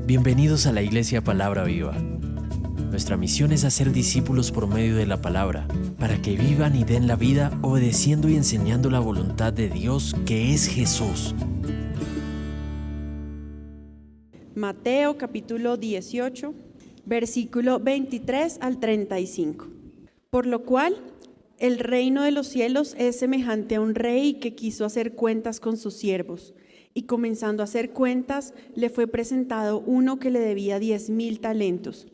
Bienvenidos a la Iglesia Palabra Viva. Nuestra misión es hacer discípulos por medio de la palabra, para que vivan y den la vida obedeciendo y enseñando la voluntad de Dios, que es Jesús. Mateo capítulo 18, versículo 23 al 35. Por lo cual, el reino de los cielos es semejante a un rey que quiso hacer cuentas con sus siervos. Y comenzando a hacer cuentas, le fue presentado uno que le debía 10,000 talentos.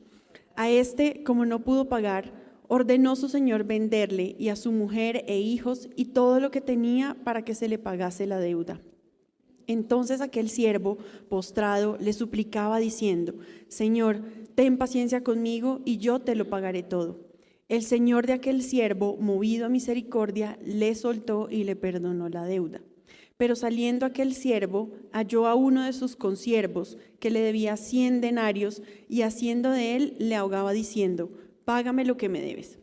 A este, como no pudo pagar, ordenó su señor venderle y a su mujer e hijos y todo lo que tenía para que se le pagase la deuda. Entonces aquel siervo, postrado, le suplicaba diciendo: Señor, ten paciencia conmigo y yo te lo pagaré todo. El señor de aquel siervo, movido a misericordia, le soltó y le perdonó la deuda. Pero saliendo aquel siervo, halló a uno de sus consiervos que le debía 100 denarios y haciendo de él le ahogaba diciendo: Págame lo que me debes.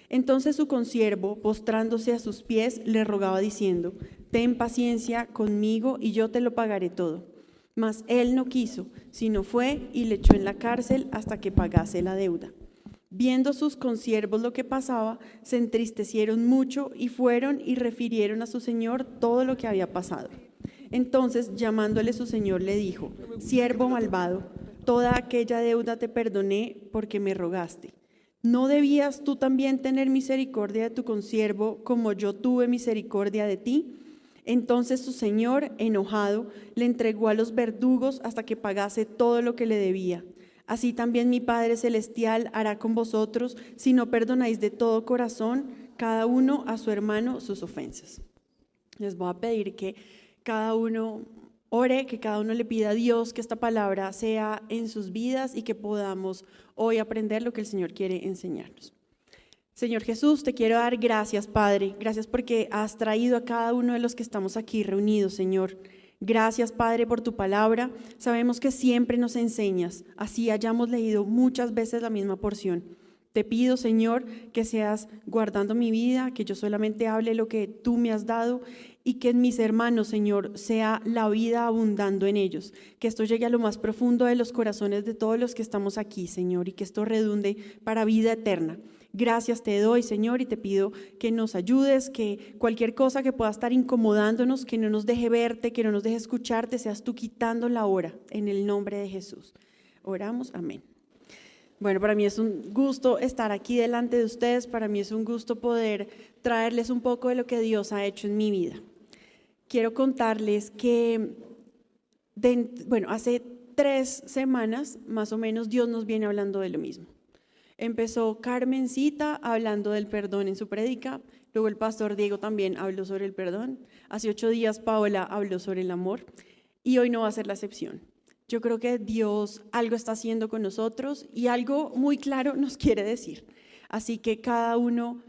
Entonces su consiervo, postrándose a sus pies, le rogaba diciendo: Ten paciencia conmigo y yo te lo pagaré todo. Mas él no quiso, sino fue y le echó en la cárcel hasta que pagase la deuda. Viendo sus consiervos lo que pasaba, se entristecieron mucho y fueron y refirieron a su señor todo lo que había pasado. Entonces, llamándole su señor, le dijo: Siervo malvado, toda aquella deuda te perdoné porque me rogaste. ¿No debías tú también tener misericordia de tu consiervo como yo tuve misericordia de ti? Entonces su señor, enojado, le entregó a los verdugos hasta que pagase todo lo que le debía. Así también mi Padre Celestial hará con vosotros si no perdonáis de todo corazón cada uno a su hermano sus ofensas. Les voy a pedir que cada uno ore, que cada uno le pida a Dios que esta palabra sea en sus vidas y que podamos hoy aprender lo que el Señor quiere enseñarnos. Señor Jesús, te quiero dar gracias, Padre. Gracias porque has traído a cada uno de los que estamos aquí reunidos, Señor. Gracias, Padre, por tu palabra. Sabemos que siempre nos enseñas, así hayamos leído muchas veces la misma porción. Te pido, Señor, que seas guardando mi vida, que yo solamente hable lo que tú me has dado y que en mis hermanos, Señor, sea la vida abundando en ellos. Que esto llegue a lo más profundo de los corazones de todos los que estamos aquí, Señor, y que esto redunde para vida eterna. Gracias te doy, Señor, y te pido que nos ayudes, que cualquier cosa que pueda estar incomodándonos, que no nos deje verte, que no nos deje escucharte, seas tú quitando la hora, en el nombre de Jesús. Oramos, amén. Bueno, para mí es un gusto estar aquí delante de ustedes, para mí es un gusto poder traerles un poco de lo que Dios ha hecho en mi vida. Quiero contarles que, hace 3 semanas, más o menos, Dios nos viene hablando de lo mismo. Empezó Carmencita hablando del perdón en su prédica, luego el pastor Diego también habló sobre el perdón, hace 8 días Paola habló sobre el amor y hoy no va a ser la excepción. Yo creo que Dios algo está haciendo con nosotros y algo muy claro nos quiere decir, así que cada uno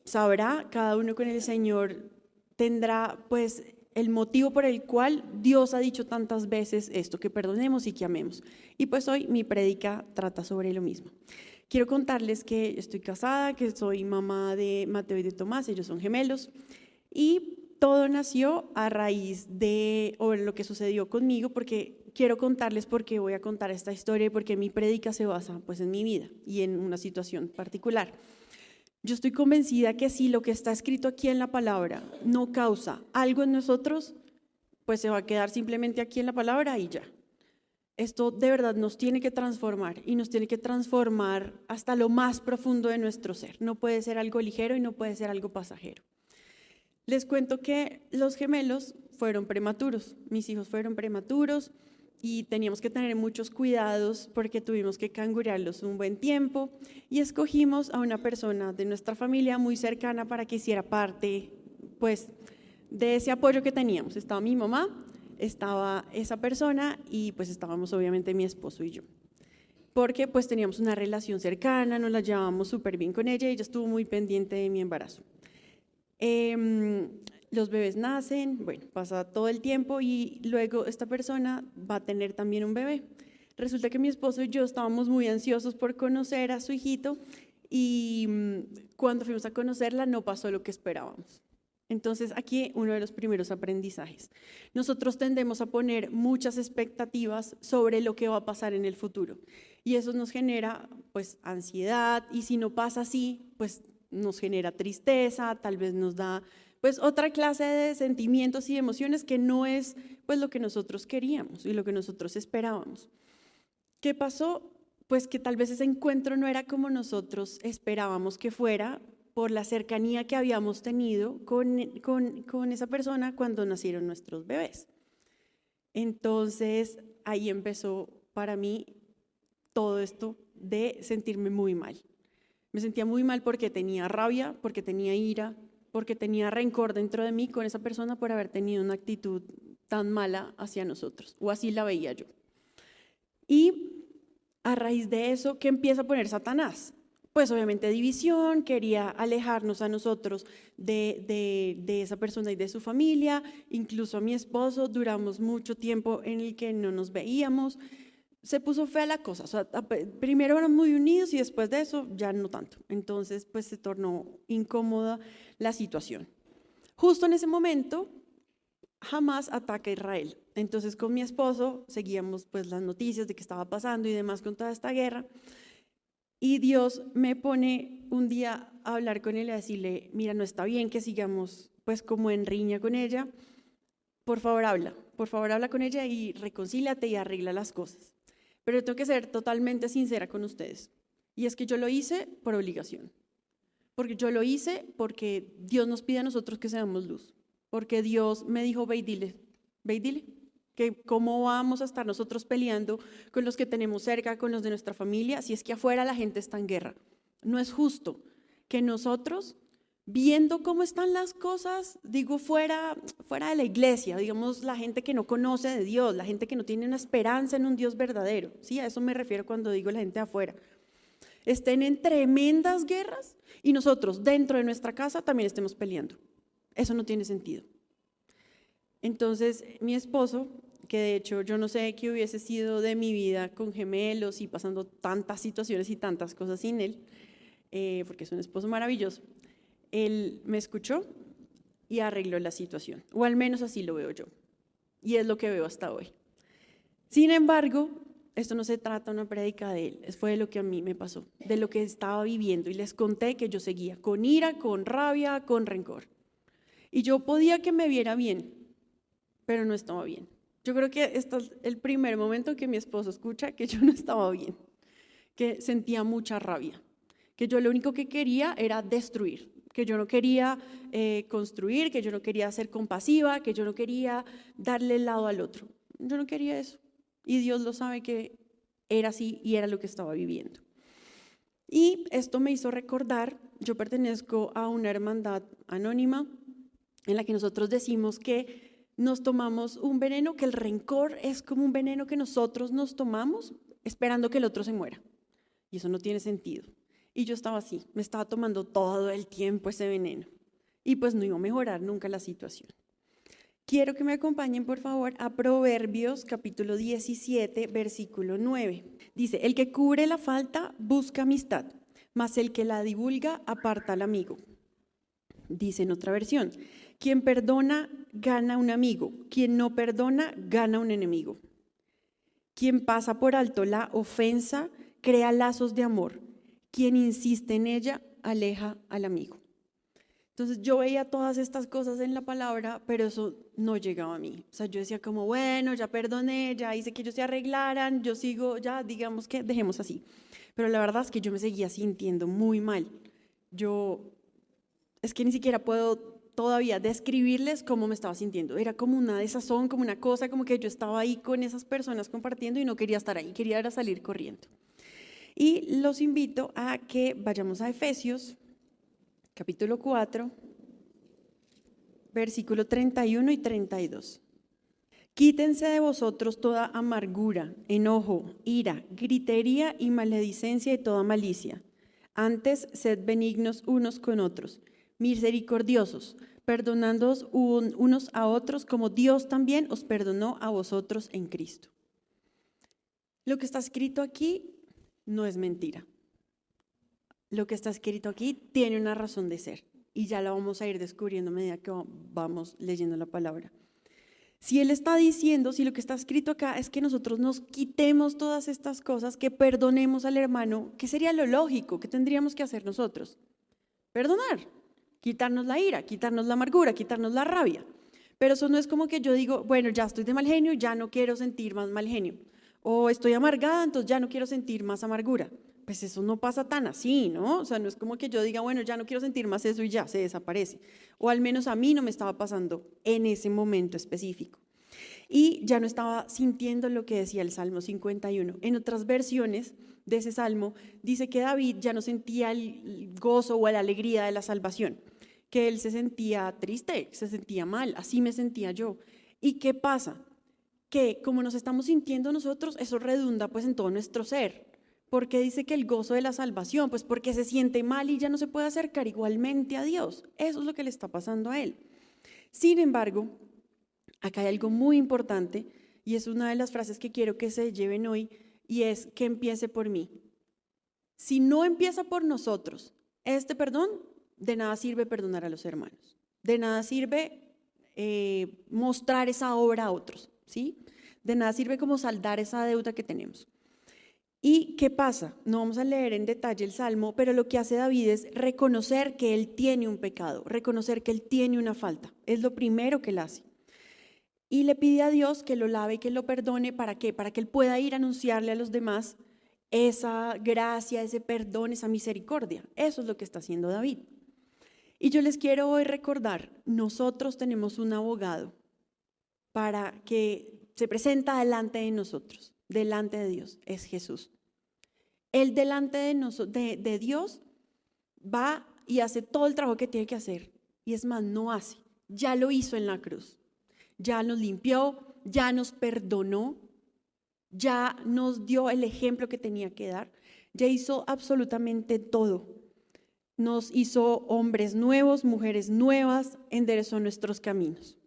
sabrá, cada uno con el Señor tendrá pues el motivo por el cual Dios ha dicho tantas veces esto, que perdonemos y que amemos. Y pues hoy mi prédica trata sobre lo mismo. Quiero contarles que estoy casada, que soy mamá de Mateo y de Tomás, ellos son gemelos, y todo nació a raíz de lo que sucedió conmigo, porque quiero contarles por qué voy a contar esta historia y por qué mi prédica se basa pues, en mi vida y en una situación particular. Yo estoy convencida que si lo que está escrito aquí en la palabra no causa algo en nosotros, pues se va a quedar simplemente aquí en la palabra y ya. Esto de verdad nos tiene que transformar y nos tiene que transformar hasta lo más profundo de nuestro ser. No puede ser algo ligero y no puede ser algo pasajero. Les cuento que los gemelos fueron prematuros. Mis hijos fueron prematuros y teníamos que tener muchos cuidados porque tuvimos que cangurearlos un buen tiempo y escogimos a una persona de nuestra familia muy cercana para que hiciera parte pues, de ese apoyo que teníamos. Estaba mi mamá, estaba esa persona y pues estábamos obviamente mi esposo y yo, porque pues teníamos una relación cercana, nos la llevábamos súper bien con ella y ella estuvo muy pendiente de mi embarazo. Los bebés nacen, bueno, pasa todo el tiempo y luego esta persona va a tener también un bebé. Resulta que mi esposo y yo estábamos muy ansiosos por conocer a su hijito y cuando fuimos a conocerla no pasó lo que esperábamos. Entonces, aquí uno de los primeros aprendizajes. Nosotros tendemos a poner muchas expectativas sobre lo que va a pasar en el futuro y eso nos genera pues ansiedad y si no pasa así, pues nos genera tristeza, tal vez nos da pues otra clase de sentimientos y emociones que no es pues lo que nosotros queríamos y lo que nosotros esperábamos. ¿Qué pasó? Pues que tal vez ese encuentro no era como nosotros esperábamos que fuera, por la cercanía que habíamos tenido con esa persona cuando nacieron nuestros bebés. Entonces, ahí empezó para mí todo esto de sentirme muy mal. Me sentía muy mal porque tenía rabia, porque tenía ira, porque tenía rencor dentro de mí con esa persona por haber tenido una actitud tan mala hacia nosotros, o así la veía yo. Y a raíz de eso, ¿qué empieza a poner Satanás? Pues obviamente división, quería alejarnos a nosotros de esa persona y de su familia, incluso a mi esposo, duramos mucho tiempo en el que no nos veíamos, se puso fea la cosa, o sea, primero eran muy unidos y después de eso ya no tanto, entonces pues se tornó incómoda la situación. Justo en ese momento, Hamás ataca a Israel, entonces con mi esposo seguíamos pues las noticias de qué estaba pasando y demás con toda esta guerra. Y Dios me pone un día a hablar con él y a decirle, mira, no está bien que sigamos pues como en riña con ella, por favor habla con ella y reconcíliate y arregla las cosas. Pero tengo que ser totalmente sincera con ustedes. Y es que yo lo hice por obligación, porque yo lo hice porque Dios nos pide a nosotros que seamos luz, porque Dios me dijo, ve y dile, que cómo vamos a estar nosotros peleando con los que tenemos cerca, con los de nuestra familia, si es que afuera la gente está en guerra. No es justo que nosotros, viendo cómo están las cosas, digo fuera de la iglesia, digamos la gente que no conoce de Dios, la gente que no tiene una esperanza en un Dios verdadero, ¿sí? A eso me refiero cuando digo la gente de afuera, estén en tremendas guerras y nosotros dentro de nuestra casa también estemos peleando. Eso no tiene sentido. Entonces, mi esposo, que de hecho yo no sé qué hubiese sido de mi vida con gemelos y pasando tantas situaciones y tantas cosas sin él, porque es un esposo maravilloso, él me escuchó y arregló la situación, o al menos así lo veo yo, y es lo que veo hasta hoy. Sin embargo, esto no se trata de una prédica de él, fue de lo que a mí me pasó, de lo que estaba viviendo, y les conté que yo seguía con ira, con rabia, con rencor, y yo podía que me viera bien, pero no estaba bien. Yo creo que este es el primer momento que mi esposo escucha que yo no estaba bien, que sentía mucha rabia, que yo lo único que quería era destruir, que yo no quería construir, que yo no quería ser compasiva, que yo no quería darle el lado al otro. Yo no quería eso. Y Dios lo sabe que era así y era lo que estaba viviendo. Y esto me hizo recordar, yo pertenezco a una hermandad anónima en la que nosotros decimos que nos tomamos un veneno, que el rencor es como un veneno que nosotros nos tomamos esperando que el otro se muera. Y eso no tiene sentido. Y yo estaba así, me estaba tomando todo el tiempo ese veneno. Y pues no iba a mejorar nunca la situación. Quiero que me acompañen, por favor, a Proverbios capítulo 17, versículo 9. Dice, el que cubre la falta busca amistad, mas el que la divulga aparta al amigo. Dice en otra versión, quien perdona gana un amigo, quien no perdona gana un enemigo. Quien pasa por alto la ofensa crea lazos de amor, quien insiste en ella aleja al amigo. Entonces yo veía todas estas cosas en la palabra, pero eso no llegaba a mí. O sea, yo decía como, bueno, ya perdoné, ya hice que ellos se arreglaran, yo sigo, ya digamos que dejemos así. Pero la verdad es que yo me seguía sintiendo muy mal. Es que ni siquiera puedo todavía describirles cómo me estaba sintiendo. Era como una desazón, como una cosa, como que yo estaba ahí con esas personas compartiendo y no quería estar ahí, quería era salir corriendo. Y los invito a que vayamos a Efesios, capítulo 4, versículo 31 y 32. Quítense de vosotros toda amargura, enojo, ira, gritería y maledicencia y toda malicia. Antes, sed benignos unos con otros, misericordiosos, perdonándoos unos a otros como Dios también os perdonó a vosotros en Cristo. Lo que está escrito aquí no es mentira. Lo que está escrito aquí tiene una razón de ser. y ya la vamos a ir descubriendo a medida que vamos leyendo la palabra. Si Él está diciendo, si lo que está escrito acá es que nosotros nos quitemos todas estas cosas, que perdonemos al hermano, ¿qué sería lo lógico? ¿Qué tendríamos que hacer nosotros? Perdonar, quitarnos la ira, quitarnos la amargura, quitarnos la rabia. Pero eso no es como que yo digo, bueno, ya estoy de mal genio, ya no quiero sentir más mal genio. O estoy amargada, entonces ya no quiero sentir más amargura. Pues eso no pasa tan así, ¿no? O sea, no es como que yo diga, bueno, ya no quiero sentir más eso y ya se desaparece. O al menos a mí no me estaba pasando en ese momento específico. Y ya no estaba sintiendo lo que decía el Salmo 51. En otras versiones de ese Salmo dice que David ya no sentía el gozo o la alegría de la salvación, que él se sentía triste, se sentía mal, así me sentía yo. ¿Y qué pasa? Que como nos estamos sintiendo nosotros, eso redunda pues en todo nuestro ser. ¿Por qué dice que el gozo de la salvación? Pues porque se siente mal y ya no se puede acercar igualmente a Dios. Eso es lo que le está pasando a él. Sin embargo, acá hay algo muy importante y es una de las frases que quiero que se lleven hoy y es que empiece por mí. Si no empieza por nosotros, este perdón, de nada sirve perdonar a los hermanos. De nada sirve mostrar esa obra a otros, ¿sí? De nada sirve como saldar esa deuda que tenemos. ¿Y qué pasa? No vamos a leer en detalle el Salmo, pero lo que hace David es reconocer que él tiene un pecado, reconocer que él tiene una falta. Es lo primero que él hace. Y le pide a Dios que lo lave y que lo perdone. ¿Para qué? Para que él pueda ir a anunciarle a los demás esa gracia, ese perdón, esa misericordia. Eso es lo que está haciendo David. Y yo les quiero hoy recordar, nosotros tenemos un abogado para que se presenta delante de nosotros, delante de Dios, es Jesús. Él delante de Dios va y hace todo el trabajo que tiene que hacer. Y es más, no hace. Ya lo hizo en la cruz. Ya nos limpió, ya nos perdonó, ya nos dio el ejemplo que tenía que dar. Ya hizo absolutamente todo. Nos hizo hombres nuevos, mujeres nuevas, enderezó nuestros caminos.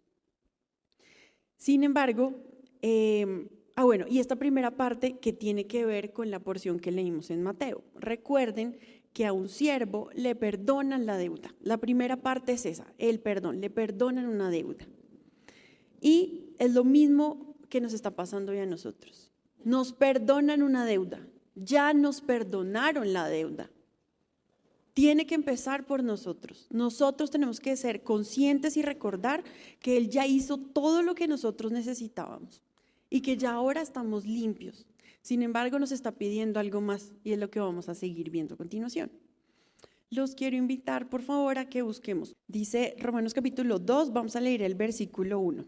Sin embargo, y esta primera parte que tiene que ver con la porción que leímos en Mateo. Recuerden que a un siervo le perdonan la deuda. La primera parte es esa, el perdón, le perdonan una deuda. Y es lo mismo que nos está pasando hoy a nosotros. Nos perdonan una deuda, ya nos perdonaron la deuda. Tiene que empezar por nosotros. Nosotros tenemos que ser conscientes y recordar que Él ya hizo todo lo que nosotros necesitábamos y que ya ahora estamos limpios. Sin embargo, nos está pidiendo algo más y es lo que vamos a seguir viendo a continuación. Los quiero invitar, por favor, a que busquemos. Dice Romanos capítulo 2, vamos a leer el versículo 1.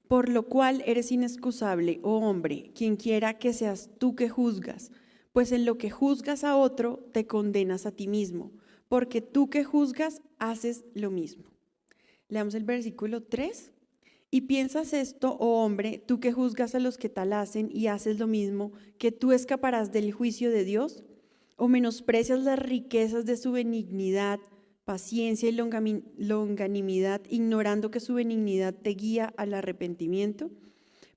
Por lo cual eres inexcusable, oh hombre, quien quiera que seas tú que juzgas, pues en lo que juzgas a otro, te condenas a ti mismo, porque tú que juzgas, haces lo mismo. Leamos el versículo 3. Y piensas esto, oh hombre, tú que juzgas a los que tal hacen y haces lo mismo, que tú escaparás del juicio de Dios, o menosprecias las riquezas de su benignidad, paciencia y longanimidad, ignorando que su benignidad te guía al arrepentimiento.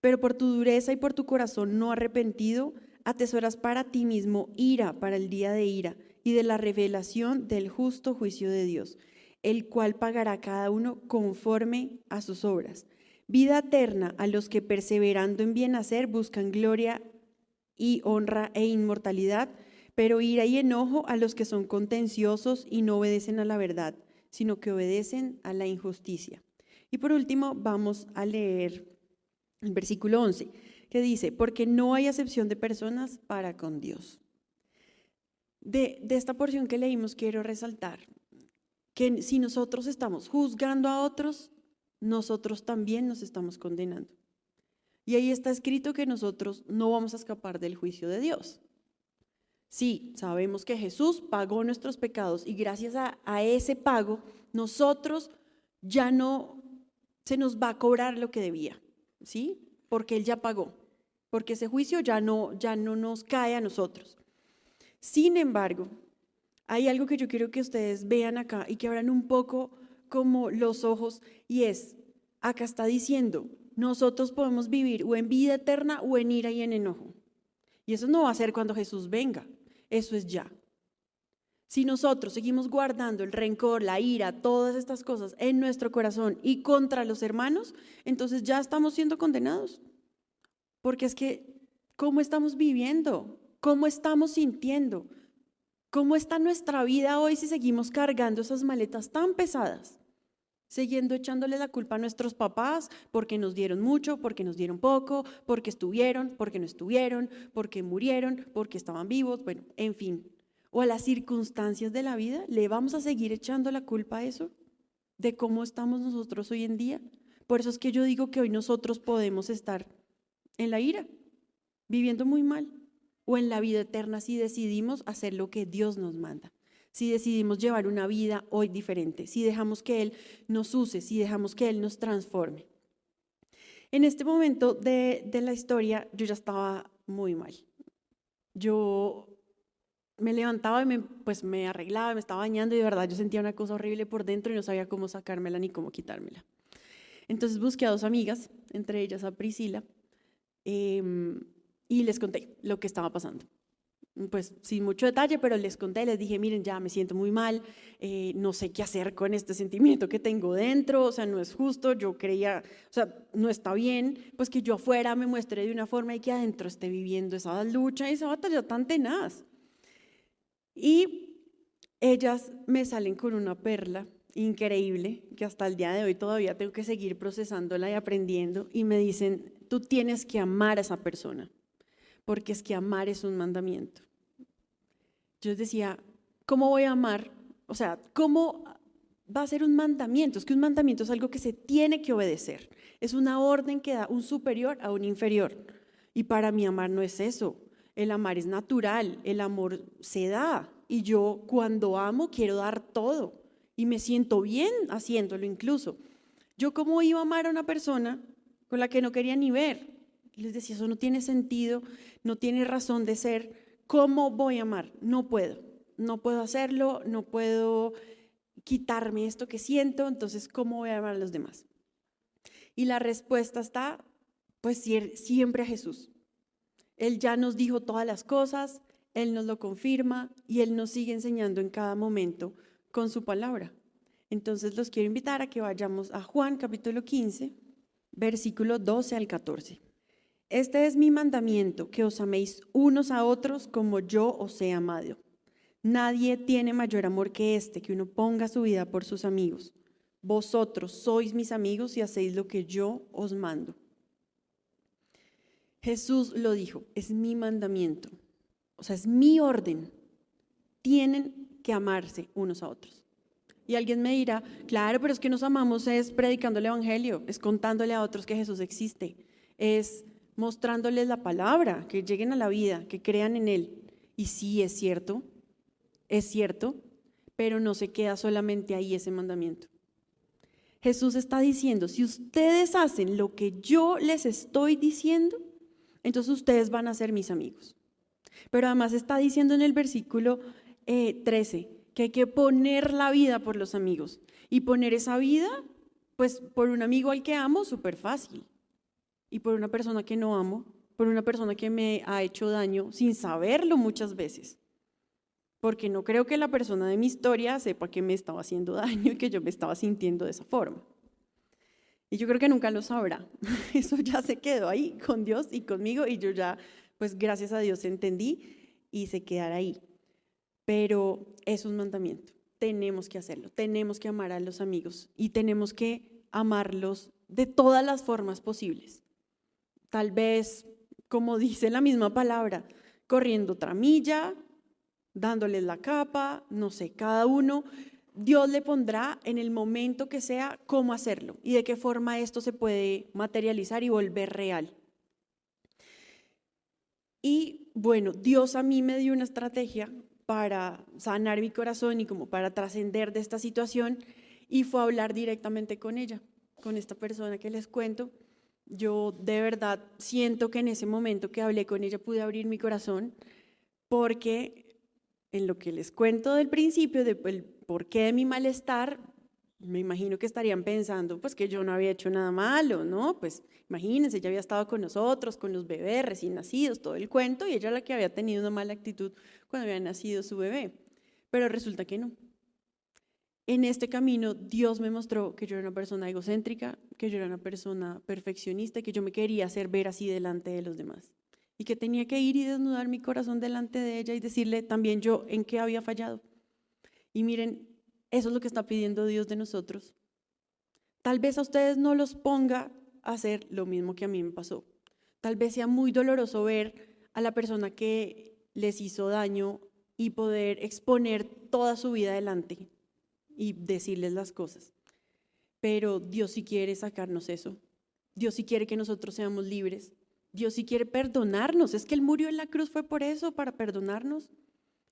Pero por tu dureza y por tu corazón no arrepentido, atesoras para ti mismo ira para el día de ira y de la revelación del justo juicio de Dios, el cual pagará a cada uno conforme a sus obras. Vida eterna a los que perseverando en bien hacer buscan gloria y honra e inmortalidad, pero ira y enojo a los que son contenciosos y no obedecen a la verdad, sino que obedecen a la injusticia. Y por último, vamos a leer el versículo 11, que dice, porque no hay acepción de personas para con Dios. De esta porción que leímos quiero resaltar que si nosotros estamos juzgando a otros, nosotros también nos estamos condenando. Y ahí está escrito que nosotros no vamos a escapar del juicio de Dios. Sí, sabemos que Jesús pagó nuestros pecados y gracias a ese pago, nosotros ya no se nos va a cobrar lo que debía, ¿sí? Porque Él ya pagó, porque ese juicio ya no nos cae a nosotros. Sin embargo, hay algo que yo quiero que ustedes vean acá y que abran un poco como los ojos y es, acá está diciendo, nosotros podemos vivir o en vida eterna o en ira y en enojo. Y eso no va a ser cuando Jesús venga. Eso es ya. Si nosotros seguimos guardando el rencor, la ira, todas estas cosas en nuestro corazón y contra los hermanos, entonces ya estamos siendo condenados. Porque es que, ¿cómo estamos viviendo? ¿Cómo estamos sintiendo? ¿Cómo está nuestra vida hoy si seguimos cargando esas maletas tan pesadas? Siguiendo echándole la culpa a nuestros papás porque nos dieron mucho, porque nos dieron poco, porque estuvieron, porque no estuvieron, porque murieron, porque estaban vivos, bueno, en fin. O a las circunstancias de la vida, ¿le vamos a seguir echando la culpa a eso? ¿De cómo estamos nosotros hoy en día? Por eso es que yo digo que hoy nosotros podemos estar en la ira, viviendo muy mal, o en la vida eterna si decidimos hacer lo que Dios nos manda, si decidimos llevar una vida hoy diferente, si dejamos que Él nos use, si dejamos que Él nos transforme. En este momento de la historia yo ya estaba muy mal. Yo me levantaba y me arreglaba, me estaba bañando y de verdad yo sentía una cosa horrible por dentro y no sabía cómo sacármela ni cómo quitármela. Entonces busqué a 2 amigas, entre ellas a Priscila, y les conté lo que estaba pasando. Pues sin mucho detalle, pero les conté, les dije, miren, ya me siento muy mal, no sé qué hacer con este sentimiento que tengo dentro, o sea, no es justo, yo creía, o sea, no está bien, pues que yo afuera me muestre de una forma y que adentro esté viviendo esa lucha y esa batalla tan tenaz. Y ellas me salen con una perla increíble que hasta el día de hoy todavía tengo que seguir procesándola y aprendiendo, y me dicen, tú tienes que amar a esa persona, porque es que amar es un mandamiento. Yo les decía, ¿cómo voy a amar? O sea, ¿cómo va a ser un mandamiento? Es que un mandamiento es algo que se tiene que obedecer, es una orden que da un superior a un inferior, y para mí amar no es eso. El amar es natural, el amor se da, y yo cuando amo quiero dar todo y me siento bien haciéndolo incluso. Yo cómo iba a amar a una persona con la que no quería ni ver. Les decía, eso no tiene sentido, no tiene razón de ser. ¿Cómo voy a amar? No puedo hacerlo, no puedo quitarme esto que siento, entonces ¿cómo voy a amar a los demás? Y la respuesta está, pues siempre a Jesús. Él ya nos dijo todas las cosas, Él nos lo confirma y Él nos sigue enseñando en cada momento con su palabra. Entonces los quiero invitar a que vayamos a Juan capítulo 15, versículo 12 al 14. Este es mi mandamiento, que os améis unos a otros como yo os he amado. Nadie tiene mayor amor que este, que uno ponga su vida por sus amigos. Vosotros sois mis amigos y hacéis lo que yo os mando. Jesús lo dijo, es mi mandamiento, o sea, es mi orden. Tienen que amarse unos a otros. Y alguien me dirá, claro, pero es que nos amamos es predicando el evangelio, es contándole a otros que Jesús existe, es mostrándoles la palabra, que lleguen a la vida, que crean en Él. Y sí, es cierto, pero no se queda solamente ahí ese mandamiento. Jesús está diciendo, si ustedes hacen lo que yo les estoy diciendo, entonces ustedes van a ser mis amigos. Pero además está diciendo en el versículo 13 que hay que poner la vida por los amigos. Y poner esa vida, pues por un amigo al que amo, súper fácil. Y por una persona que no amo, por una persona que me ha hecho daño sin saberlo muchas veces. Porque no creo que la persona de mi historia sepa que me estaba haciendo daño y que yo me estaba sintiendo de esa forma. Y yo creo que nunca lo sabrá. Eso ya se quedó ahí con Dios y conmigo y yo ya, pues gracias a Dios entendí y se quedará ahí. Pero es un mandamiento. Tenemos que hacerlo. Tenemos que amar a los amigos y tenemos que amarlos de todas las formas posibles. Tal vez, como dice la misma palabra, corriendo otra milla, dándoles la capa, no sé, cada uno. Dios le pondrá en el momento que sea cómo hacerlo y de qué forma esto se puede materializar y volver real. Y bueno, Dios a mí me dio una estrategia para sanar mi corazón y como para trascender de esta situación y fue a hablar directamente con ella, con esta persona que les cuento. Yo de verdad siento que en ese momento que hablé con ella pude abrir mi corazón porque en lo que les cuento del principio, del porqué de mi malestar, me imagino que estarían pensando pues que yo no había hecho nada malo, ¿no? Pues imagínense, ella había estado con nosotros, con los bebés recién nacidos, todo el cuento, y ella la que había tenido una mala actitud cuando había nacido su bebé. pero resulta que no. En este camino Dios me mostró que yo era una persona egocéntrica, que yo era una persona perfeccionista, que yo me quería hacer ver así delante de los demás y que tenía que ir y desnudar mi corazón delante de ella y decirle también yo en qué había fallado. Y miren, eso es lo que está pidiendo Dios de nosotros. Tal vez a ustedes no los ponga a hacer lo mismo que a mí me pasó. Tal vez sea muy doloroso ver a la persona que les hizo daño y poder exponer toda su vida delante y decirles las cosas. Pero Dios sí quiere sacarnos eso. Dios sí quiere que nosotros seamos libres. Dios sí quiere perdonarnos. Es que Él murió en la cruz fue por eso, para perdonarnos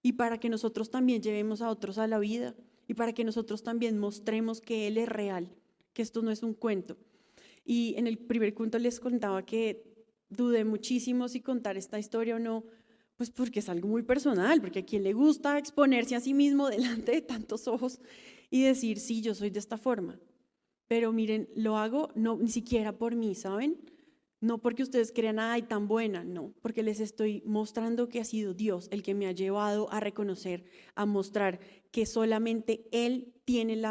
y para que nosotros también llevemos a otros a la vida y para que nosotros también mostremos que Él es real, que esto no es un cuento. Y en el primer cuento les contaba que dudé muchísimo si contar esta historia o no, pues porque es algo muy personal, porque a quien le gusta exponerse a sí mismo delante de tantos ojos y decir, sí, yo soy de esta forma. Pero miren, lo hago no ni siquiera por mí, ¿saben? No porque ustedes crean, ay, tan buena, no, porque les estoy mostrando que ha sido Dios el que me ha llevado a reconocer, a mostrar que solamente Él tiene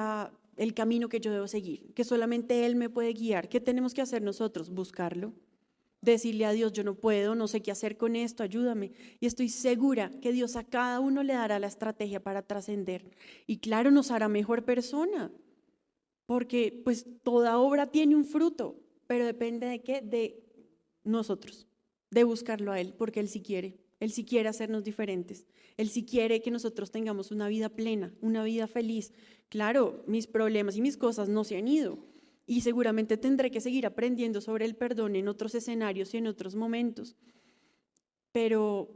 el camino que yo debo seguir, que solamente Él me puede guiar. ¿Qué tenemos que hacer nosotros? Buscarlo. Decirle a Dios, yo no puedo, no sé qué hacer con esto, ayúdame. Y estoy segura que Dios a cada uno le dará la estrategia para trascender. Y claro, nos hará mejor persona, porque pues toda obra tiene un fruto, pero depende de qué, de nosotros, de buscarlo a Él, porque Él sí quiere hacernos diferentes. Él sí quiere que nosotros tengamos una vida plena, una vida feliz. Claro, mis problemas y mis cosas no se han ido. Y seguramente tendré que seguir aprendiendo sobre el perdón en otros escenarios y en otros momentos. Pero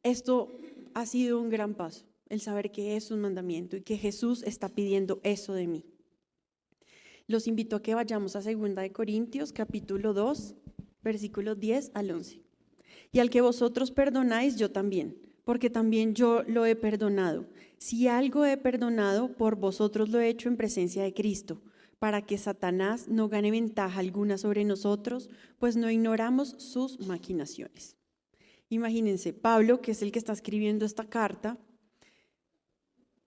esto ha sido un gran paso, el saber que es un mandamiento y que Jesús está pidiendo eso de mí. Los invito a que vayamos a 2 Corintios, capítulo 2, versículos 10 al 11. Y al que vosotros perdonáis, yo también, porque también yo lo he perdonado. Si algo he perdonado, por vosotros lo he hecho en presencia de Cristo, para que Satanás no gane ventaja alguna sobre nosotros, pues no ignoramos sus maquinaciones. Imagínense, Pablo, que es el que está escribiendo esta carta,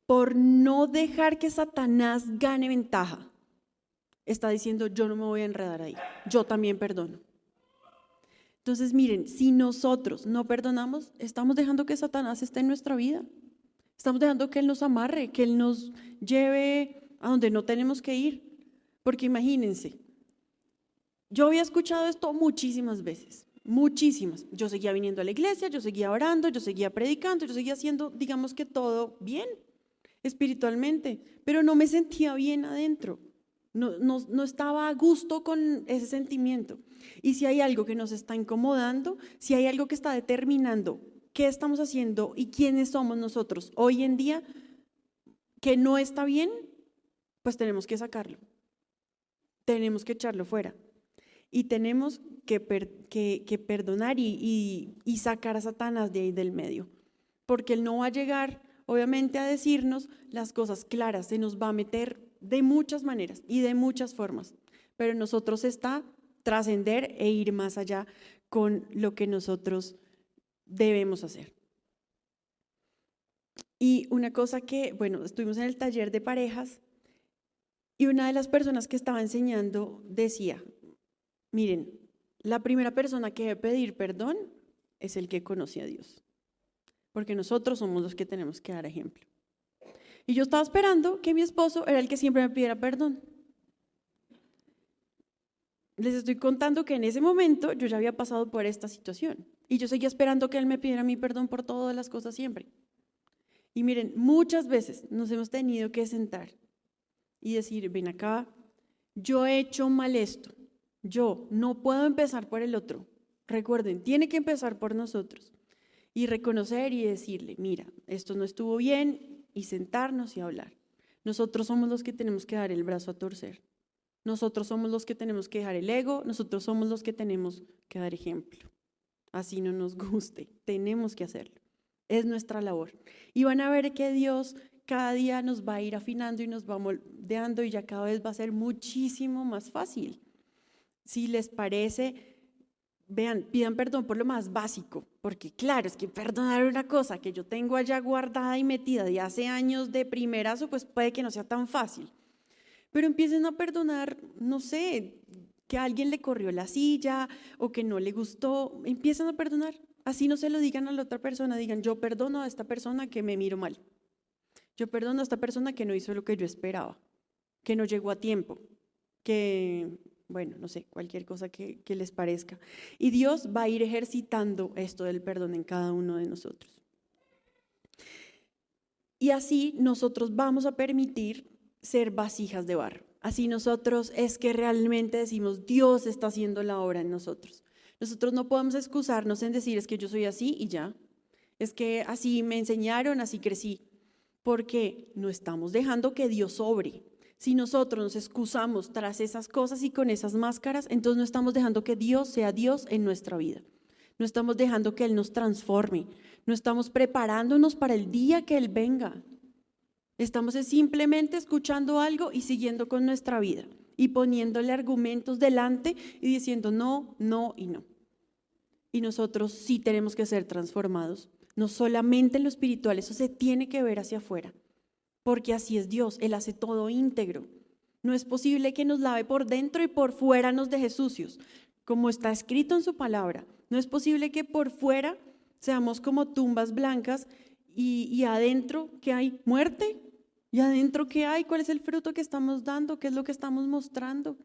por no dejar que Satanás gane ventaja, está diciendo, yo no me voy a enredar ahí, yo también perdono. Entonces, miren, si nosotros no perdonamos, estamos dejando que Satanás esté en nuestra vida. Estamos dejando que Él nos amarre, que Él nos lleve a donde no tenemos que ir. Porque imagínense, yo había escuchado esto muchísimas veces, muchísimas. Yo seguía viniendo a la iglesia, yo seguía orando, yo seguía predicando, yo seguía haciendo, digamos que todo bien espiritualmente, pero no me sentía bien adentro. No estaba a gusto con ese sentimiento. Y si hay algo que nos está incomodando, si hay algo que está determinando qué estamos haciendo y quiénes somos nosotros hoy en día, que no está bien, pues tenemos que sacarlo. Tenemos que echarlo fuera. Y tenemos que perdonar y sacar a Satanás de ahí del medio. Porque Él no va a llegar, obviamente, a decirnos las cosas claras, se nos va a meter de muchas maneras y de muchas formas, pero en nosotros está trascender e ir más allá con lo que nosotros debemos hacer. Y una cosa que, bueno, estuvimos en el taller de parejas y una de las personas que estaba enseñando decía, miren, la primera persona que debe pedir perdón es el que conoce a Dios, porque nosotros somos los que tenemos que dar ejemplo. Y yo estaba esperando que mi esposo era el que siempre me pidiera perdón. Les estoy contando que en ese momento yo ya había pasado por esta situación y yo seguía esperando que él me pidiera mi perdón por todas las cosas siempre. Y miren, muchas veces nos hemos tenido que sentar y decir, ven acá, yo he hecho mal esto, yo no puedo empezar por el otro. Recuerden, tiene que empezar por nosotros y reconocer y decirle, mira, esto no estuvo bien, y sentarnos y hablar. Nosotros somos los que tenemos que dar el brazo a torcer. Nosotros somos los que tenemos que dejar el ego, nosotros somos los que tenemos que dar ejemplo. Así no nos guste, tenemos que hacerlo. Es nuestra labor. Y van a ver que Dios cada día nos va a ir afinando y nos va moldeando y ya cada vez va a ser muchísimo más fácil. Si les parece, vean, pidan perdón por lo más básico, porque claro, es que perdonar una cosa que yo tengo allá guardada y metida de hace años de primerazo, pues puede que no sea tan fácil. Pero empiecen a perdonar, no sé, que a alguien le corrió la silla o que no le gustó, empiezan a perdonar. Así no se lo digan a la otra persona, digan, yo perdono a esta persona que me miró mal. Yo perdono a esta persona que no hizo lo que yo esperaba, que no llegó a tiempo, que, bueno, no sé, cualquier cosa que les parezca. Y Dios va a ir ejercitando esto del perdón en cada uno de nosotros. Y así nosotros vamos a permitir ser vasijas de barro. Así nosotros es que realmente decimos, Dios está haciendo la obra en nosotros. Nosotros no podemos excusarnos en decir, es que yo soy así y ya. Es que así me enseñaron, así crecí. Porque no estamos dejando que Dios obre. Si nosotros nos excusamos tras esas cosas y con esas máscaras, entonces no estamos dejando que Dios sea Dios en nuestra vida. No estamos dejando que Él nos transforme. No estamos preparándonos para el día que Él venga. Estamos simplemente escuchando algo y siguiendo con nuestra vida y poniéndole argumentos delante y diciendo no, no y no. Y nosotros sí tenemos que ser transformados, no solamente en lo espiritual, eso se tiene que ver hacia afuera, porque así es Dios, Él hace todo íntegro. No es posible que nos lave por dentro y por fuera nos deje sucios, como está escrito en su palabra. No es posible que por fuera seamos como tumbas blancas y adentro que hay muerte. ¿Y adentro qué hay? ¿Cuál es el fruto que estamos dando? ¿Qué es lo que estamos mostrando?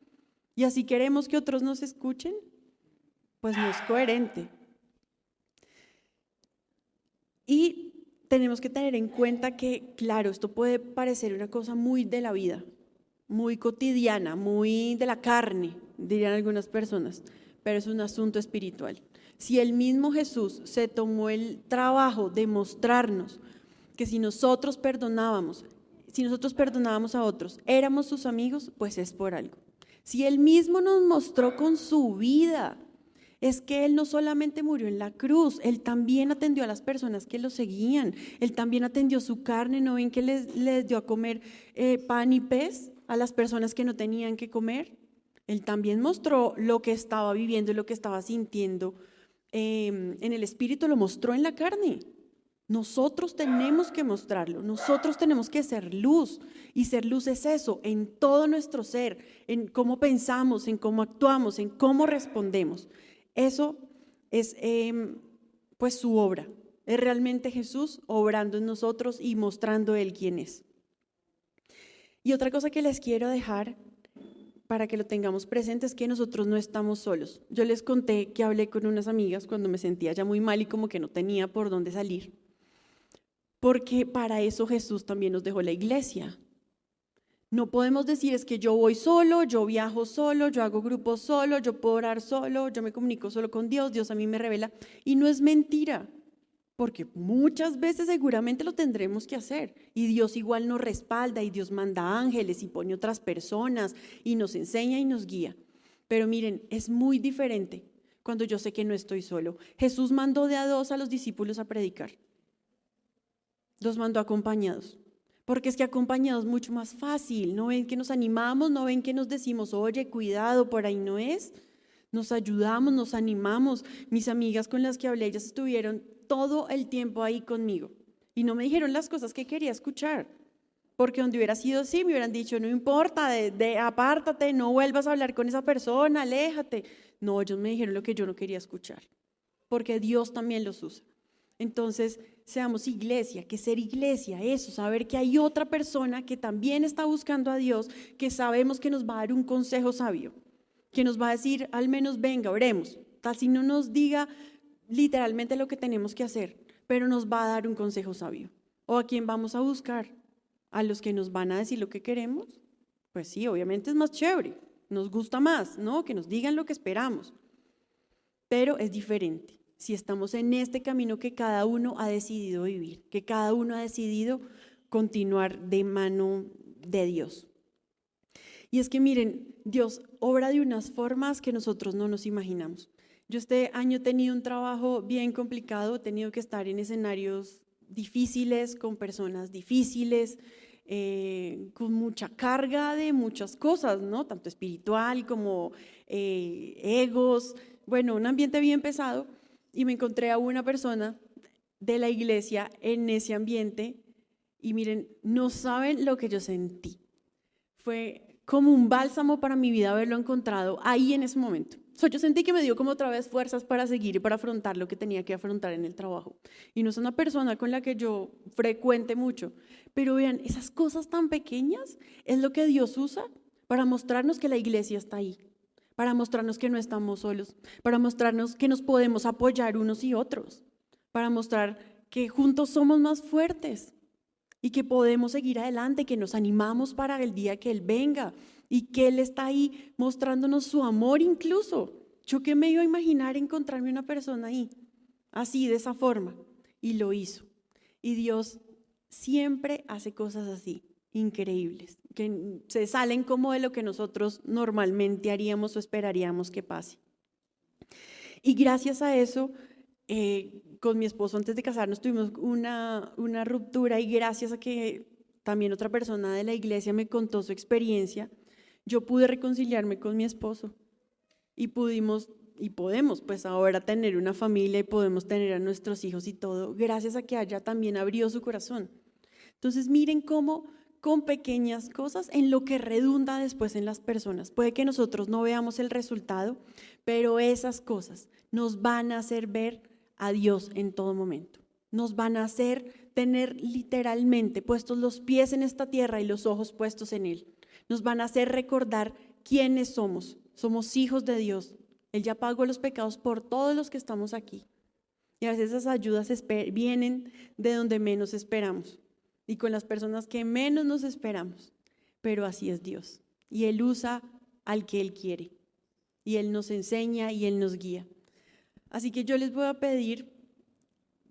¿Y así queremos que otros nos escuchen? Pues no es coherente. Y tenemos que tener en cuenta que, claro, esto puede parecer una cosa muy de la vida, muy cotidiana, muy de la carne, dirían algunas personas, pero es un asunto espiritual. Si el mismo Jesús se tomó el trabajo de mostrarnos que si nosotros perdonábamos a otros, éramos sus amigos, pues es por algo. Si Él mismo nos mostró con su vida, es que Él no solamente murió en la cruz, Él también atendió a las personas que lo seguían, Él también atendió su carne. ¿No ven que les dio a comer pan y pez a las personas que no tenían que comer? Él también mostró lo que estaba viviendo y lo que estaba sintiendo en el espíritu, lo mostró en la carne. Nosotros tenemos que mostrarlo, nosotros tenemos que ser luz, y ser luz es eso, en todo nuestro ser, en cómo pensamos, en cómo actuamos, en cómo respondemos. Eso es pues su obra, es realmente Jesús obrando en nosotros y mostrando Él quién es. Y otra cosa que les quiero dejar para que lo tengamos presente es que nosotros no estamos solos. Yo les conté que hablé con unas amigas cuando me sentía ya muy mal y como que no tenía por dónde salir. Porque para eso Jesús también nos dejó la iglesia. No podemos decir es que yo voy solo, yo viajo solo, yo hago grupos solo, yo puedo orar solo, yo me comunico solo con Dios, Dios a mí me revela. Y no es mentira, porque muchas veces seguramente lo tendremos que hacer. Y Dios igual nos respalda y Dios manda ángeles y pone otras personas y nos enseña y nos guía. Pero miren, es muy diferente cuando yo sé que no estoy solo. Jesús mandó de a dos a los discípulos a predicar. Los mandó acompañados, porque es que acompañados es mucho más fácil. ¿No ven que nos animamos? ¿No ven que nos decimos, oye, cuidado, por ahí no es? Nos ayudamos, nos animamos. Mis amigas con las que hablé, ellas estuvieron todo el tiempo ahí conmigo y no me dijeron las cosas que quería escuchar, porque donde hubiera sido así, me hubieran dicho, no importa, apártate, no vuelvas a hablar con esa persona, aléjate. No, ellos me dijeron lo que yo no quería escuchar, porque Dios también los usa. Entonces, seamos iglesia, que ser iglesia, eso, saber que hay otra persona que también está buscando a Dios, que sabemos que nos va a dar un consejo sabio, que nos va a decir, al menos venga, oremos, tal si no nos diga literalmente lo que tenemos que hacer, pero nos va a dar un consejo sabio. ¿O a quién vamos a buscar? ¿A los que nos van a decir lo que queremos? Pues sí, obviamente es más chévere, nos gusta más, ¿no? Que nos digan lo que esperamos, pero es diferente. Si estamos en este camino que cada uno ha decidido vivir, que cada uno ha decidido continuar de mano de Dios. Y es que miren, Dios obra de unas formas que nosotros no nos imaginamos. Yo este año he tenido un trabajo bien complicado, he tenido que estar en escenarios difíciles, con personas difíciles, con mucha carga de muchas cosas, ¿no? Tanto espiritual como egos, bueno, un ambiente bien pesado y me encontré a una persona de la iglesia en ese ambiente y miren, no saben lo que yo sentí. Fue como un bálsamo para mi vida haberlo encontrado ahí en ese momento. Yo sentí que me dio como otra vez fuerzas para seguir y para afrontar lo que tenía que afrontar en el trabajo. Y no es una persona con la que yo frecuente mucho, pero vean, esas cosas tan pequeñas es lo que Dios usa para mostrarnos que la iglesia está ahí, para mostrarnos que no estamos solos, para mostrarnos que nos podemos apoyar unos y otros, para mostrar que juntos somos más fuertes y que podemos seguir adelante, que nos animamos para el día que Él venga y que Él está ahí mostrándonos su amor incluso. Yo qué me iba a imaginar encontrarme una persona ahí, así, de esa forma, y lo hizo. Y Dios siempre hace cosas así, increíbles, que se salen como de lo que nosotros normalmente haríamos o esperaríamos que pase. Y gracias a eso, con mi esposo antes de casarnos tuvimos una ruptura y gracias a que también otra persona de la iglesia me contó su experiencia, yo pude reconciliarme con mi esposo y pudimos y podemos pues ahora tener una familia y podemos tener a nuestros hijos y todo, gracias a que ella también abrió su corazón. Entonces miren cómo con pequeñas cosas en lo que redunda después en las personas. Puede que nosotros no veamos el resultado, pero esas cosas nos van a hacer ver a Dios en todo momento. Nos van a hacer tener literalmente puestos los pies en esta tierra y los ojos puestos en Él. Nos van a hacer recordar quiénes somos. Somos hijos de Dios. Él ya pagó los pecados por todos los que estamos aquí. Y a veces esas ayudas vienen de donde menos esperamos y con las personas que menos nos esperamos. Pero así es Dios. Y Él usa al que Él quiere. Y Él nos enseña y Él nos guía. Así que yo les voy a pedir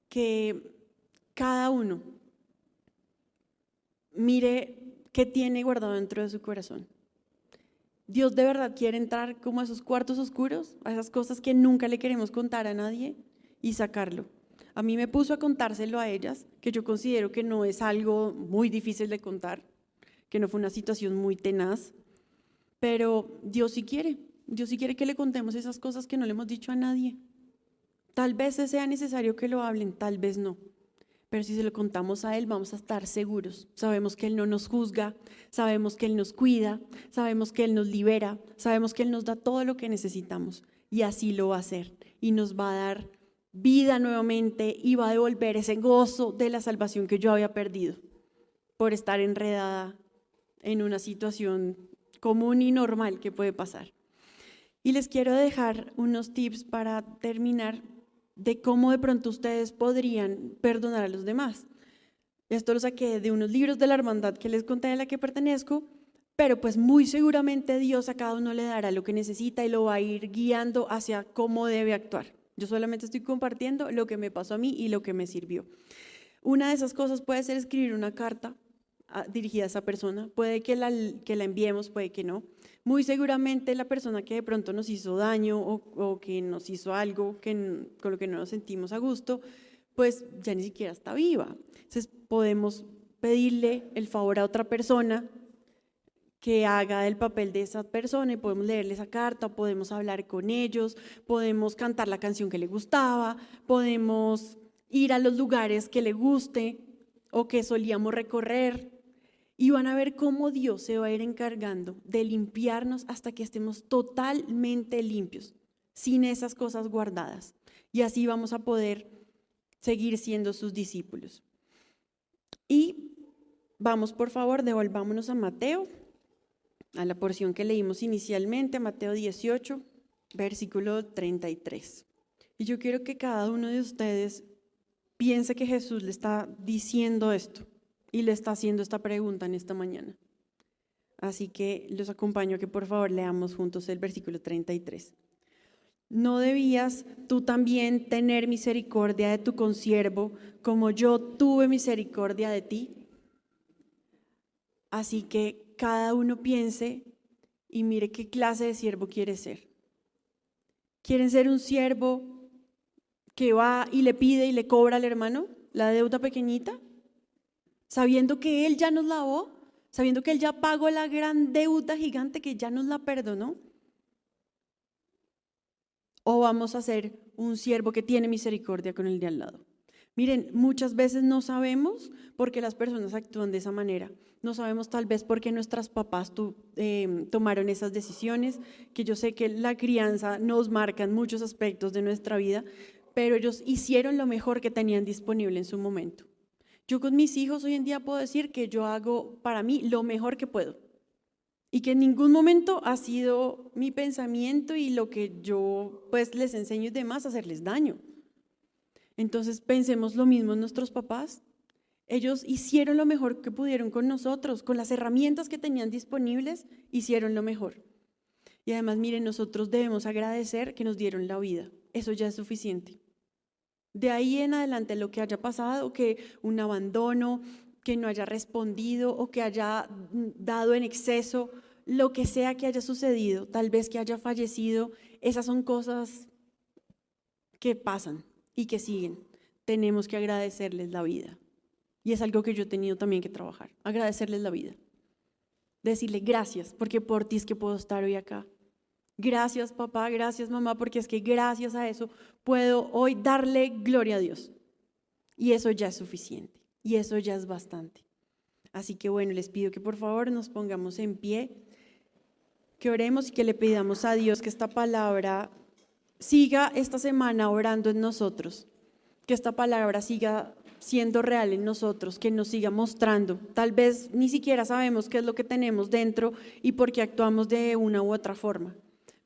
que cada uno mire qué tiene guardado dentro de su corazón. Dios de verdad quiere entrar como a esos cuartos oscuros, a esas cosas que nunca le queremos contar a nadie y sacarlo. A mí me puso a contárselo a ellas, que yo considero que no es algo muy difícil de contar, que no fue una situación muy tenaz, pero Dios sí quiere que le contemos esas cosas que no le hemos dicho a nadie. Tal vez sea necesario que lo hablen, tal vez no. Pero si se lo contamos a Él, vamos a estar seguros. Sabemos que Él no nos juzga, sabemos que Él nos cuida, sabemos que Él nos libera, sabemos que Él nos da todo lo que necesitamos. Y así lo va a hacer. Y nos va a dar vida nuevamente y va a devolver ese gozo de la salvación que yo había perdido por estar enredada en una situación común y normal que puede pasar. Y les quiero dejar unos tips para terminar de cómo de pronto ustedes podrían perdonar a los demás. Esto lo saqué de unos libros de la hermandad que les conté, de la que pertenezco, pero pues muy seguramente Dios a cada uno le dará lo que necesita y lo va a ir guiando hacia cómo debe actuar. Yo solamente estoy compartiendo lo que me pasó a mí y lo que me sirvió. Una de esas cosas puede ser escribir una carta dirigida a esa persona. Puede que la enviemos, puede que no. Muy seguramente la persona que de pronto nos hizo daño o que nos hizo algo con lo que no nos sentimos a gusto, pues ya ni siquiera está viva. Entonces podemos pedirle el favor a otra persona que haga el papel de esa persona y podemos leerle esa carta, podemos hablar con ellos, podemos cantar la canción que le gustaba, podemos ir a los lugares que le guste o que solíamos recorrer. Y van a ver cómo Dios se va a ir encargando de limpiarnos hasta que estemos totalmente limpios, sin esas cosas guardadas. Y así vamos a poder seguir siendo sus discípulos. Y vamos, por favor, devolvámonos a Mateo, a la porción que leímos inicialmente, Mateo 18, versículo 33. Y yo quiero que cada uno de ustedes piense que Jesús le está diciendo esto. Y le está haciendo esta pregunta en esta mañana. Así que los acompaño a que por favor leamos juntos el versículo 33. ¿No debías tú también tener misericordia de tu consiervo como yo tuve misericordia de ti? Así que cada uno piense y mire qué clase de siervo quiere ser. ¿Quieren ser un siervo que va y le pide y le cobra al hermano la deuda pequeñita? Sabiendo que Él ya nos lavó, sabiendo que Él ya pagó la gran deuda gigante que ya nos la perdonó. ¿O vamos a ser un siervo que tiene misericordia con el de al lado? Miren, muchas veces no sabemos por qué las personas actúan de esa manera. No sabemos tal vez por qué nuestros papás tomaron esas decisiones, que yo sé que la crianza nos marca en muchos aspectos de nuestra vida, pero ellos hicieron lo mejor que tenían disponible en su momento. Yo con mis hijos hoy en día puedo decir que yo hago para mí lo mejor que puedo y que en ningún momento ha sido mi pensamiento y lo que yo pues les enseño y demás hacerles daño. Entonces pensemos lo mismo en nuestros papás. Ellos hicieron lo mejor que pudieron con nosotros, con las herramientas que tenían disponibles, hicieron lo mejor. Y además, miren, nosotros debemos agradecer que nos dieron la vida. Eso ya es suficiente. De ahí en adelante, lo que haya pasado, que un abandono, que no haya respondido o que haya dado en exceso, lo que sea que haya sucedido, tal vez que haya fallecido, esas son cosas que pasan y que siguen. Tenemos que agradecerles la vida. Y es algo que yo he tenido también que trabajar, agradecerles la vida. Decirle gracias, porque por ti es que puedo estar hoy acá. Gracias papá, gracias mamá, porque es que gracias a eso puedo hoy darle gloria a Dios. Y eso ya es suficiente, y eso ya es bastante. Así que bueno, les pido que por favor nos pongamos en pie, que oremos y que le pidamos a Dios que esta palabra siga esta semana orando en nosotros, que esta palabra siga siendo real en nosotros, que nos siga mostrando. Tal vez ni siquiera sabemos qué es lo que tenemos dentro y por qué actuamos de una u otra forma,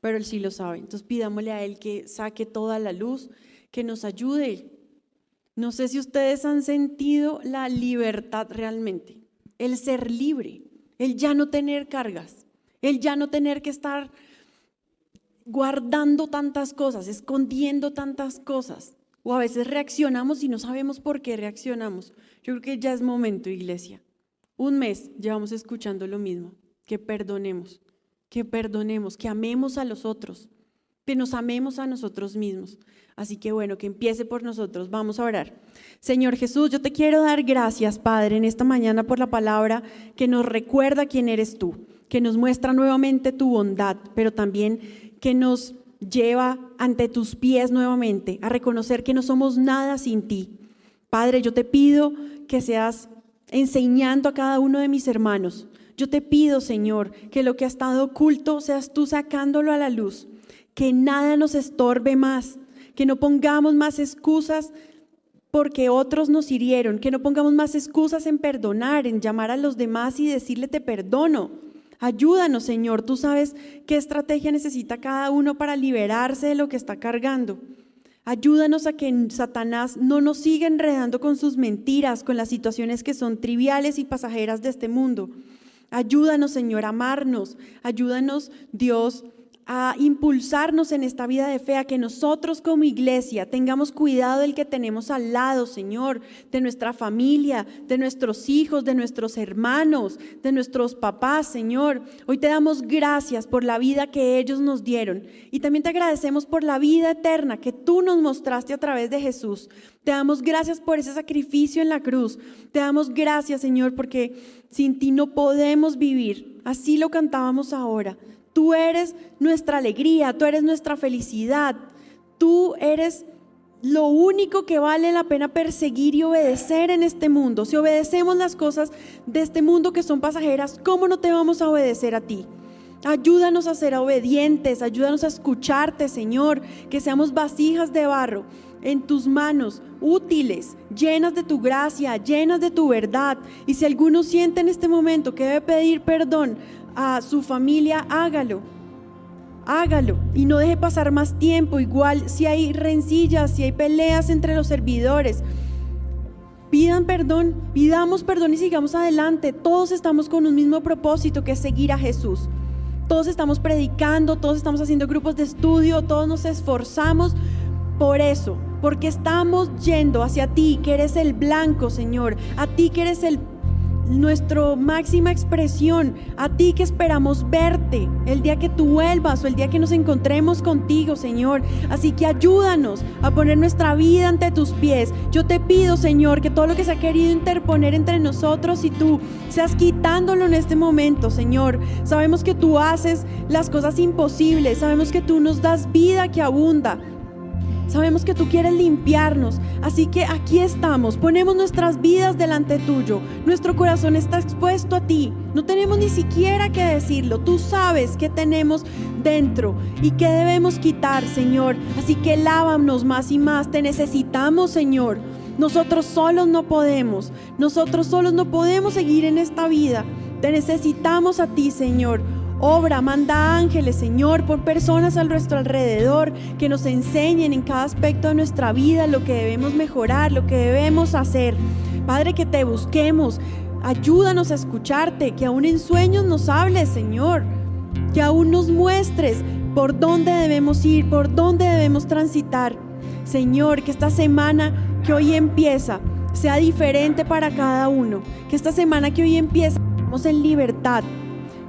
pero Él sí lo sabe. Entonces pidámosle a Él que saque toda la luz, que nos ayude. No sé si ustedes han sentido la libertad realmente, el ser libre, el ya no tener cargas, el ya no tener que estar guardando tantas cosas, escondiendo tantas cosas. O a veces reaccionamos y no sabemos por qué reaccionamos. Yo creo que ya es momento, iglesia. Un mes llevamos escuchando lo mismo, que perdonemos, que amemos a los otros, que nos amemos a nosotros mismos. Así que bueno, que empiece por nosotros. Vamos a orar. Señor Jesús, yo te quiero dar gracias, Padre, en esta mañana por la palabra que nos recuerda quién eres tú, que nos muestra nuevamente tu bondad, pero también que nos lleva ante tus pies nuevamente a reconocer que no somos nada sin ti. Padre, yo te pido que seas enseñando a cada uno de mis hermanos. Yo te pido, Señor, que lo que ha estado oculto seas tú sacándolo a la luz, que nada nos estorbe más, que no pongamos más excusas porque otros nos hirieron, que no pongamos más excusas en perdonar, en llamar a los demás y decirle te perdono. Ayúdanos, Señor, tú sabes qué estrategia necesita cada uno para liberarse de lo que está cargando. Ayúdanos a que Satanás no nos siga enredando con sus mentiras, con las situaciones que son triviales y pasajeras de este mundo. Ayúdanos, Señor, a amarnos. Ayúdanos, Dios, a impulsarnos en esta vida de fe, a que nosotros como iglesia tengamos cuidado del que tenemos al lado, Señor, de nuestra familia, de nuestros hijos, de nuestros hermanos, de nuestros papás, Señor. Hoy te damos gracias por la vida que ellos nos dieron y también te agradecemos por la vida eterna que tú nos mostraste a través de Jesús. Te damos gracias por ese sacrificio en la cruz. Te damos gracias, Señor, porque sin ti no podemos vivir. Así lo cantábamos ahora. Tú eres nuestra alegría, tú eres nuestra felicidad, tú eres lo único que vale la pena perseguir y obedecer en este mundo. Si obedecemos las cosas de este mundo que son pasajeras, ¿cómo no te vamos a obedecer a ti? Ayúdanos a ser obedientes, ayúdanos a escucharte, Señor, que seamos vasijas de barro en tus manos, útiles, llenas de tu gracia, llenas de tu verdad. Y si alguno siente en este momento que debe pedir perdón a su familia, hágalo y no deje pasar más tiempo. Igual si hay rencillas, si hay peleas entre los servidores, pidan perdón, pidamos perdón y sigamos adelante. Todos estamos con un mismo propósito, que es seguir a Jesús. Todos estamos predicando, todos estamos haciendo grupos de estudio, todos nos esforzamos por eso, porque estamos yendo hacia ti, que eres el blanco, Señor, a ti que eres nuestra máxima expresión, a ti que esperamos verte el día que tú vuelvas o el día que nos encontremos contigo, Señor. Así que ayúdanos a poner nuestra vida ante tus pies. Yo te pido, Señor, que todo lo que se ha querido interponer entre nosotros y tú seas quitándolo en este momento, Señor. Sabemos que tú haces las cosas imposibles, sabemos que tú nos das vida que abunda. Sabemos que tú quieres limpiarnos, así que aquí estamos, ponemos nuestras vidas delante tuyo, nuestro corazón está expuesto a ti, no tenemos ni siquiera que decirlo, tú sabes qué tenemos dentro y qué debemos quitar, Señor, así que lávanos más y más, te necesitamos, Señor. Nosotros solos no podemos seguir en esta vida, te necesitamos a ti, Señor. Obra, manda ángeles, Señor, por personas a nuestro alrededor que nos enseñen en cada aspecto de nuestra vida lo que debemos mejorar, lo que debemos hacer. Padre, que te busquemos, ayúdanos a escucharte, que aún en sueños nos hables, Señor, que aún nos muestres por dónde debemos ir, por dónde debemos transitar. Señor, que esta semana que hoy empieza sea diferente para cada uno, que esta semana que hoy empieza estemos en libertad,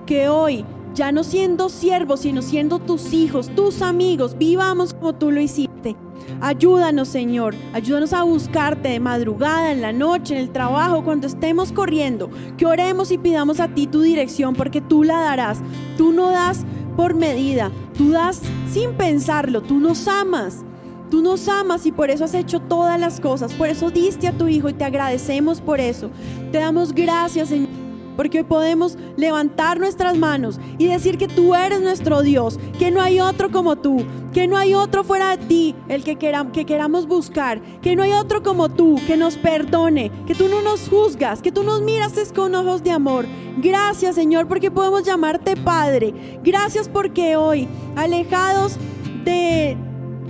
que hoy, ya no siendo siervos, sino siendo tus hijos, tus amigos, vivamos como tú lo hiciste. Ayúdanos, Señor, ayúdanos a buscarte de madrugada, en la noche, en el trabajo, cuando estemos corriendo, que oremos y pidamos a ti tu dirección, porque tú la darás. Tú no das por medida, tú das sin pensarlo, tú nos amas. Tú nos amas y por eso has hecho todas las cosas, por eso diste a tu Hijo y te agradecemos por eso. Te damos gracias, Señor, porque hoy podemos levantar nuestras manos y decir que tú eres nuestro Dios, que no hay otro como tú, que no hay otro fuera de ti el que queramos buscar, que no hay otro como tú, que nos perdone, que tú no nos juzgas, que tú nos miras con ojos de amor. Gracias, Señor, porque podemos llamarte Padre. Gracias porque hoy, alejados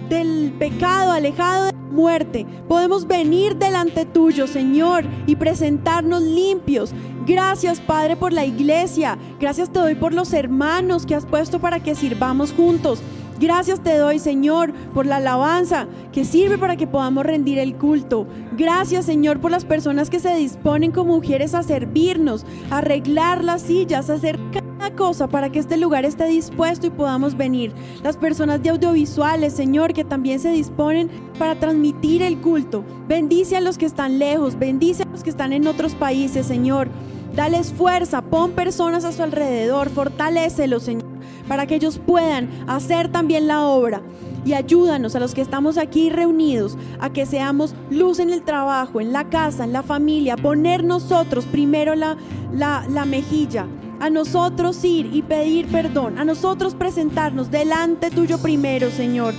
del pecado, alejados de la muerte, podemos venir delante tuyo, Señor, y presentarnos limpios. Gracias, Padre, por la iglesia. Gracias te doy por los hermanos que has puesto para que sirvamos juntos. Gracias te doy, Señor, por la alabanza que sirve para que podamos rendir el culto. Gracias, Señor, por las personas que se disponen como mujeres a servirnos, a arreglar las sillas, a hacer cada cosa para que este lugar esté dispuesto y podamos venir. Las personas de audiovisuales, Señor, que también se disponen para transmitir el culto. Bendice a los que están lejos, bendice a los que están en otros países, Señor. Dales fuerza, pon personas a su alrededor, fortalécelos, Señor, para que ellos puedan hacer también la obra. Y ayúdanos a los que estamos aquí reunidos a que seamos luz en el trabajo, en la casa, en la familia, poner nosotros primero la mejilla, a nosotros ir y pedir perdón, a nosotros presentarnos delante tuyo primero, Señor.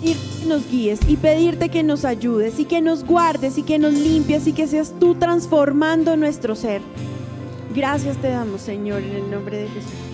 Y que nos guíes y pedirte que nos ayudes y que nos guardes y que nos limpies y que seas tú transformando nuestro ser. Gracias te damos, Señor, en el nombre de Jesús.